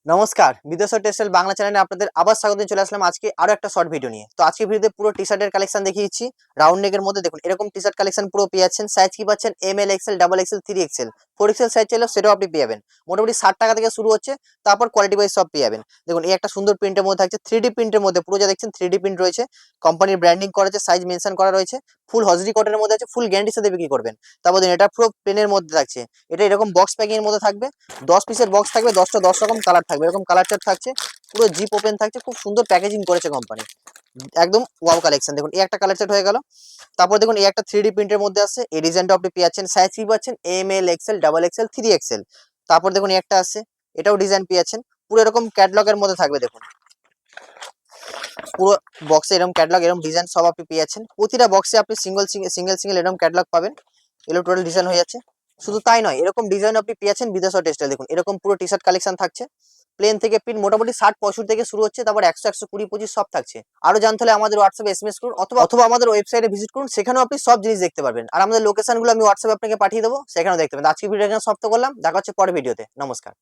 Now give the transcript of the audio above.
নমস্কার, বিদেশ টেক্সটাইল বাংলা চ্যানেলে আপনাদের আবার স্বাগত চলে আসলাম আজকে আরো একটা শর্ট ভিডিও নিয়ে। তো আজকে ভিডিওতে পুরো টি-শার্টের কালেকশন দেখিয়ে দিচ্ছি। রাউন্ড নেকের মধ্যে দেখুন এরকম টি-শার্ট কালেকশন পুরো পেয়ে যাচ্ছেন। সাইজ কি পাচ্ছেন M L, XL, double XL, 3XL, 4XL size চাইলেও সেটাও আপনি পেয়ে যাবেন। মোটামুটি 60 টাকা থেকে শুরু হচ্ছে, তারপর কোয়ালিটি ওয়াইজ সব পেয়ে যাবেন। দেখুন এই একটা সুন্দর প্রিন্টের মধ্যে থাকছে, 3D প্রিন্টের মধ্যে পুরো যা দেখছেন 3D প্রিন্ট রয়েছে। কোম্পানির ব্র্যান্ডিং করা আছে, সাইজ মেনশন করা রয়েছে। ফুল হজরি কটনের মধ্যে আছে, ফুল গ্যারান্টির সাথে বিক্রি করবেন। তারপর দেখুন এটা পুরো প্লেনের মধ্যে থাকছে। এটা এরকম বক্স প্যাকিং এর মধ্যে থাকবে। 10 পিসের বক্স থাকবে, 10টা 10 রকম কালার থাকবে, এরকম কালার চার্ট থাকছে। পুরো জিপ ওপেন থাকছে, খুব সুন্দর প্যাকেজিং করেছে কোম্পানি, একদম ওয়াও কালেকশন। দেখুন এই একটা কালার চার্ট হয়ে গেল। তারপর দেখুন এই একটা 3D প্রিন্টের মধ্যে আছে, এই ডিজাইনটা আপনি পেয়ে যাচ্ছেন। সাইজ কি পাচ্ছেন M L, XL, double XL, 3XL। তারপর দেখুন এই একটা আছে, এটাও ডিজাইন পেয়ে যাচ্ছেন। পুরো এরকম ক্যাটালগের মধ্যে থাকবে। দেখুন পুরো বক্সে এরকম ক্যাটালগ, এরকম ডিজাইন সব আপনি পেয়ে যাচ্ছেন। প্রতিটা বক্সে আপনি সিঙ্গেল সিঙ্গেল এরকম ক্যাটালগ পাবেন। এগুলো টোটাল ডিজাইন হয়ে যাচ্ছে। শুধু তাই নয়, এরকম ডিজাইন আপনি পেয়েছেন বিদেশ টেক্সটাইল। দেখুন এরকম পুরো টি শার্ট কালেকশন থাকছে। প্লেন থেকে পিন মোটামুটি 60-65 থেকে শুরু হচ্ছে, তারপর 100, 120, 25 সব থাকছে। আরো জানতে হলে আমাদের হোয়াটসঅ্যাপে এসএমএস করুন, অথবা আমাদের ওয়েবসাইটে ভিজিট করুন, সেখানেও আপনি সব জিনিস দেখতে পারবেন। আর আমাদের লোকেশনগুলো আমি হোয়াটসঅ্যাপে আপনাকে পাঠিয়ে দেবো, সেখানেও দেখতে পাবেন। আজকে ভিডিও এখানে সমাপ্ত করলাম, দেখা হচ্ছে পরের ভিডিওতে। নমস্কার।